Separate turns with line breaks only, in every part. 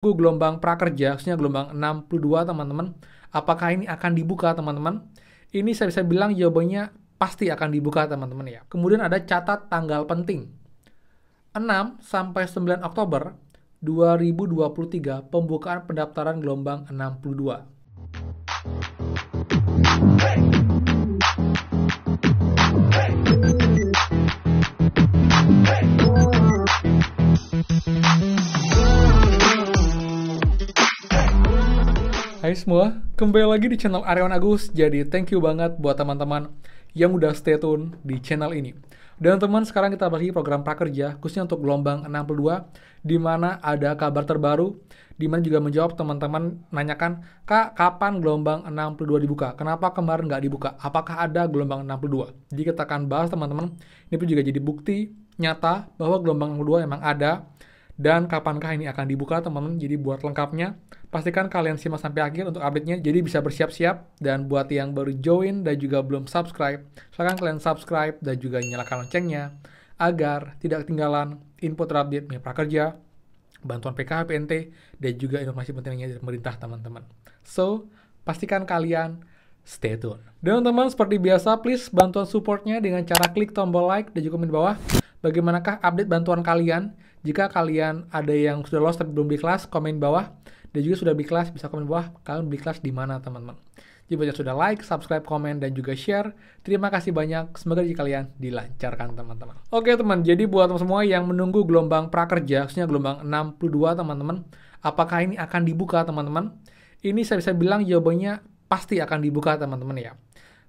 Gelombang prakerja, khususnya gelombang 62 teman-teman, apakah ini akan dibuka teman-teman? Ini saya bisa bilang jawabannya pasti akan dibuka teman-teman ya. Kemudian ada catat tanggal penting. 6 sampai 9 Oktober 2023 pembukaan pendaftaran gelombang 62. Hai semua, kembali lagi di channel Aryawan Agus. Jadi thank you banget buat teman-teman yang udah stay tune di channel ini. Dan teman, sekarang kita bahas program prakerja khususnya untuk gelombang 62, di mana ada kabar terbaru, di mana juga menjawab teman-teman nanyakan, Kak, kapan gelombang 62 dibuka? Kenapa kemarin nggak dibuka? Apakah ada gelombang 62? Jadi kita akan bahas teman-teman, ini pun juga jadi bukti nyata bahwa gelombang 62 memang ada, dan kapankah ini akan dibuka teman-teman. Jadi buat lengkapnya, pastikan kalian simak sampai akhir untuk update-nya, jadi bisa bersiap-siap. Dan buat yang baru join dan juga belum subscribe, silakan kalian subscribe dan juga nyalakan loncengnya, agar tidak ketinggalan info terupdate mengenai prakerja, bantuan PKH, PNT, dan juga informasi pentingnya dari pemerintah teman-teman. So, pastikan kalian stay tune. Dan teman-teman, seperti biasa, please bantuan supportnya dengan cara klik tombol like dan juga komen di bawah. Bagaimanakah update bantuan kalian? Jika kalian ada yang sudah lolos tapi belum di kelas, komen di bawah. Dan juga sudah di kelas, bisa komen di bawah kalian di kelas di mana teman-teman. Jadi banyak sudah like, subscribe, komen, dan juga share. Terima kasih banyak. Semoga rezeki kalian dilancarkan teman-teman. Oke teman, jadi buat teman semua yang menunggu gelombang prakerja, khususnya gelombang 62 teman-teman, apakah ini akan dibuka teman-teman? Ini saya bisa bilang jawabannya pasti akan dibuka teman-teman ya.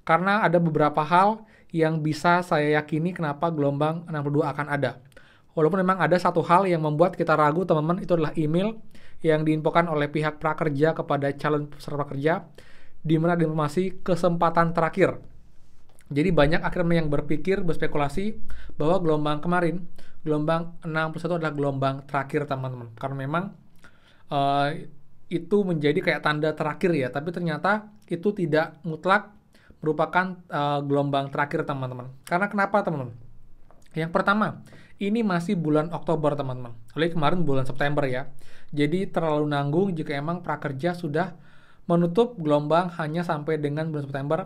Karena ada beberapa hal yang bisa saya yakini kenapa gelombang 62 akan ada. Walaupun memang ada satu hal yang membuat kita ragu teman-teman, itu adalah email yang diinfokan oleh pihak prakerja kepada calon peserta prakerja, di mana ada informasi kesempatan terakhir. Jadi banyak akhirnya yang berspekulasi bahwa gelombang kemarin, gelombang 61 adalah gelombang terakhir teman-teman. Karena memang itu menjadi kayak tanda terakhir ya, tapi ternyata itu tidak mutlak merupakan gelombang terakhir teman-teman. Karena kenapa teman-teman? Yang pertama, ini masih bulan Oktober teman-teman. Oleh kemarin bulan September ya. Jadi terlalu nanggung jika emang prakerja sudah menutup gelombang hanya sampai dengan bulan September,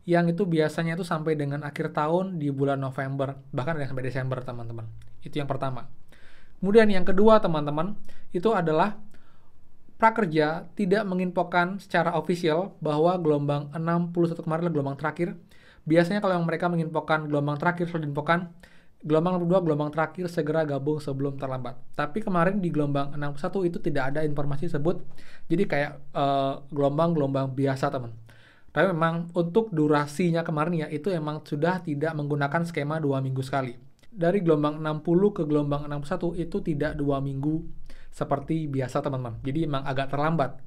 yang itu biasanya itu sampai dengan akhir tahun di bulan November, bahkan ada sampai Desember teman-teman. Itu yang pertama. Kemudian yang kedua teman-teman, itu adalah prakerja tidak menginfokan secara ofisial bahwa gelombang 61 kemarin adalah gelombang terakhir. Biasanya kalau yang mereka menginfokan gelombang terakhir, sudah diinfokan gelombang 62 gelombang terakhir, segera gabung sebelum terlambat. Tapi kemarin di gelombang 61 itu tidak ada informasi tersebut. Jadi kayak gelombang-gelombang biasa teman. Tapi memang untuk durasinya kemarin ya itu emang sudah tidak menggunakan skema 2 minggu sekali. Dari gelombang 60 ke gelombang 61 itu tidak 2 minggu seperti biasa teman-teman. Jadi memang agak terlambat.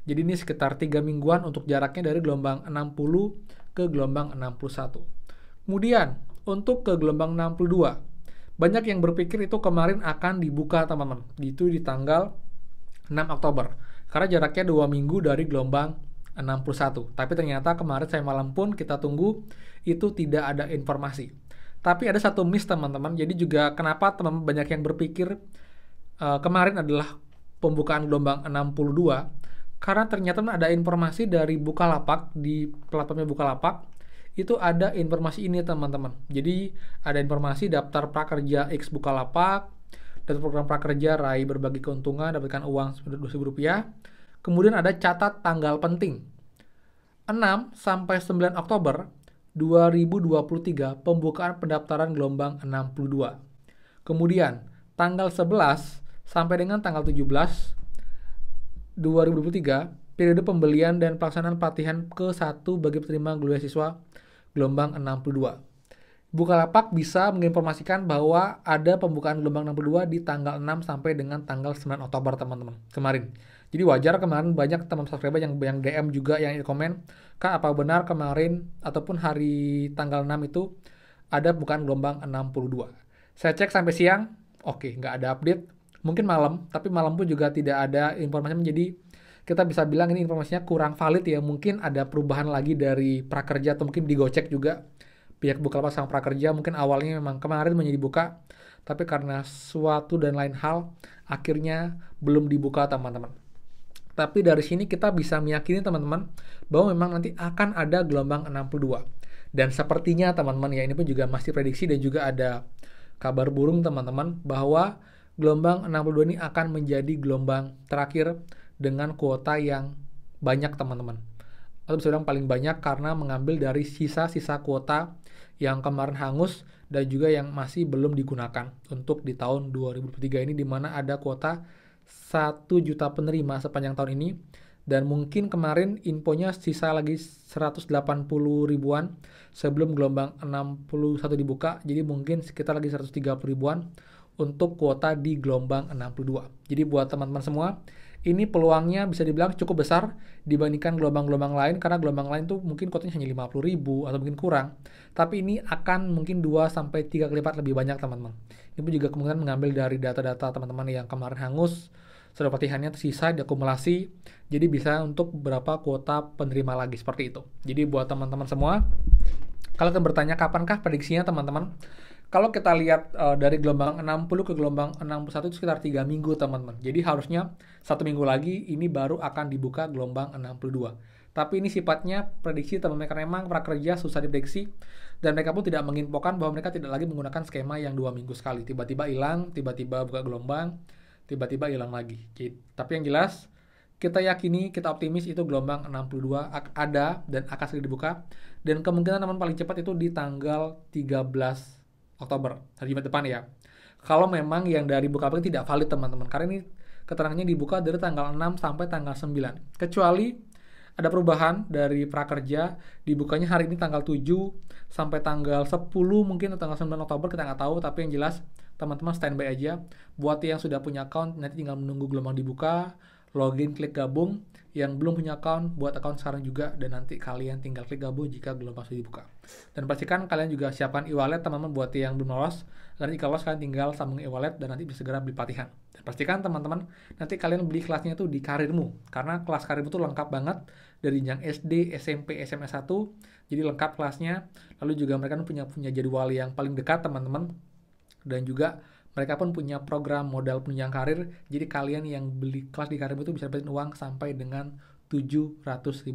Jadi ini sekitar 3 mingguan untuk jaraknya dari gelombang 60 ke gelombang 61. Kemudian untuk ke gelombang 62, banyak yang berpikir itu kemarin akan dibuka teman-teman. Itu di tanggal 6 Oktober. Karena jaraknya 2 minggu dari gelombang 61. Tapi ternyata kemarin saya malam pun kita tunggu, itu tidak ada informasi. Tapi ada satu miss teman-teman. Jadi juga kenapa teman-teman banyak yang berpikir kemarin adalah pembukaan gelombang 62. Karena ternyata ada informasi dari Bukalapak, di platformnya Bukalapak, itu ada informasi ini teman-teman. Jadi ada informasi daftar prakerja X Bukalapak, daftar program prakerja raih berbagi keuntungan, dapatkan uang Rp2.000. Kemudian ada catat tanggal penting. 6 sampai 9 Oktober 2023 pembukaan pendaftaran gelombang 62. Kemudian tanggal 11 sampai dengan tanggal 17 2023 periode pembelian dan pelaksanaan pelatihan ke-1 bagi penerima beasiswa gelombang 62. Bukalapak bisa menginformasikan bahwa ada pembukaan gelombang 62 di tanggal 6 sampai dengan tanggal 9 Oktober teman-teman kemarin. Jadi wajar kemarin banyak teman subscriber yang DM juga yang komen, Kak apa benar kemarin ataupun hari tanggal 6 itu ada pembukaan gelombang 62. Saya cek sampai siang, oke nggak ada update. Mungkin malam, tapi malam pun juga tidak ada informasi, jadi kita bisa bilang ini informasinya kurang valid ya. Mungkin ada perubahan lagi dari prakerja atau mungkin digocek juga pihak Bukalapak sama Prakerja mungkin awalnya memang kemarin menjadi buka, tapi karena suatu dan lain hal akhirnya belum dibuka teman-teman. Tapi dari sini kita bisa meyakini teman-teman bahwa memang nanti akan ada gelombang 62. Dan sepertinya teman-teman ya, ini pun juga masih prediksi dan juga ada kabar burung teman-teman bahwa gelombang 62 ini akan menjadi gelombang terakhir dengan kuota yang banyak teman-teman. Atau bisa bilang paling banyak karena mengambil dari sisa-sisa kuota yang kemarin hangus dan juga yang masih belum digunakan untuk di tahun 2023 ini, di mana ada kuota 1 juta penerima sepanjang tahun ini. Dan mungkin kemarin infonya sisa lagi 180 ribuan sebelum gelombang 61 dibuka, jadi mungkin sekitar lagi 130 ribuan untuk kuota di gelombang 62. Jadi buat teman-teman semua, ini peluangnya bisa dibilang cukup besar dibandingkan gelombang-gelombang lain, karena gelombang lain tuh mungkin kuotanya hanya 50 ribu atau mungkin kurang. Tapi ini akan mungkin 2-3 kali lipat lebih banyak teman-teman. Ini pun juga kemungkinan mengambil dari data-data teman-teman yang kemarin hangus, sudah patihannya tersisa, diakumulasi, jadi bisa untuk beberapa kuota penerima lagi seperti itu. Jadi buat teman-teman semua, kalau kalian bertanya kapankah prediksinya teman-teman, kalau kita lihat dari gelombang 60 ke gelombang 61 itu sekitar 3 minggu teman-teman. Jadi harusnya 1 minggu lagi ini baru akan dibuka gelombang 62. Tapi ini sifatnya prediksi teman-teman, karena memang Prakerja susah diprediksi dan mereka pun tidak menginfokan bahwa mereka tidak lagi menggunakan skema yang 2 minggu sekali. Tiba-tiba hilang, tiba-tiba buka gelombang, tiba-tiba hilang lagi. Tapi yang jelas kita yakini, kita optimis itu gelombang 62 ada dan akan segera dibuka, dan kemungkinan teman paling cepat itu di tanggal 13 Oktober, hari Jumat depan ya. Kalau memang yang dari Bukalapak tidak valid teman-teman, karena ini keterangannya dibuka dari tanggal 6 sampai tanggal 9. Kecuali ada perubahan dari Prakerja, dibukanya hari ini tanggal 7 sampai tanggal 10 mungkin atau tanggal 9 Oktober, kita nggak tahu. Tapi yang jelas teman-teman standby aja. Buat yang sudah punya account, nanti tinggal menunggu gelombang dibuka, login, klik gabung. Yang belum punya account, buat account sekarang juga, dan nanti kalian tinggal klik gabung jika gelombang sudah dibuka. Dan pastikan kalian juga siapkan e-wallet teman-teman buat yang belum lolos. Dan jika lolos, kalian tinggal sambung e-wallet dan nanti bisa segera beli pelatihan. Dan pastikan teman-teman nanti kalian beli kelasnya tuh di Karirmu, karena kelas Karirmu tuh lengkap banget dari jenjang SD, SMP, SMA 1. Jadi lengkap kelasnya. Lalu juga mereka punya jadwal yang paling dekat teman-teman. Dan juga mereka pun punya program modal penunjang karir. Jadi kalian yang beli kelas di Karirmu itu bisa dapetin uang sampai dengan Rp700.000.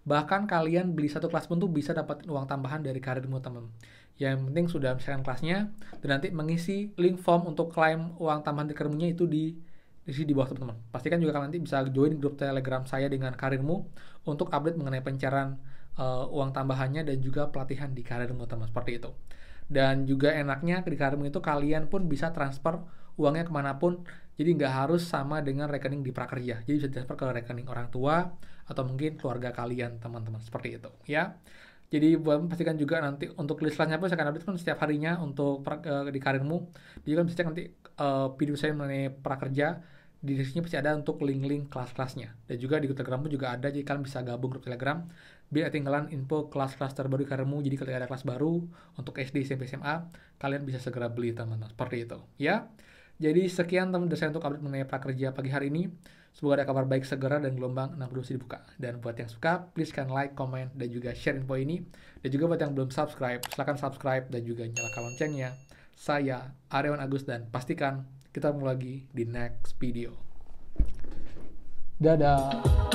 Bahkan kalian beli satu kelas pun tuh bisa dapetin uang tambahan dari Karirmu teman. Yang penting sudah misalkan kelasnya, dan nanti mengisi link form untuk klaim uang tambahan di Karirmunya itu di bawah teman-teman. Pastikan juga kalian nanti bisa join grup Telegram saya dengan Karirmu untuk update mengenai pencairan uang tambahannya dan juga pelatihan di Karirmu teman, seperti itu. Dan juga enaknya di Karirmu itu kalian pun bisa transfer uangnya kemanapun, jadi nggak harus sama dengan rekening di Prakerja. Jadi bisa transfer ke rekening orang tua atau mungkin keluarga kalian teman-teman, seperti itu ya. Jadi buat pastikan juga nanti untuk list-listnya pun saya akan update pun setiap harinya untuk di Karirmu. Jadi kan bisa cek nanti video saya mengenai Prakerja, di deskripsinya pasti ada untuk link-link kelas-kelasnya. Dan juga di Telegram pun juga ada, jadi kalian bisa gabung grup Telegram biar ketinggalan info kelas-kelas terbaru di Karirmu. Jadi kalau ada kelas baru untuk SD, SMP, SMA, kalian bisa segera beli teman-teman, seperti itu ya. Jadi sekian teman dari saya untuk update mengenai Prakerja pagi hari ini. Semoga ada kabar baik segera dan gelombang 62 dibuka. Dan buat yang suka, please kan like, comment, dan juga share info ini. Dan juga buat yang belum subscribe, silahkan subscribe dan juga nyalakan loncengnya. Saya Aryawan Agus, dan pastikan kita ketemu lagi di next video. Dadah.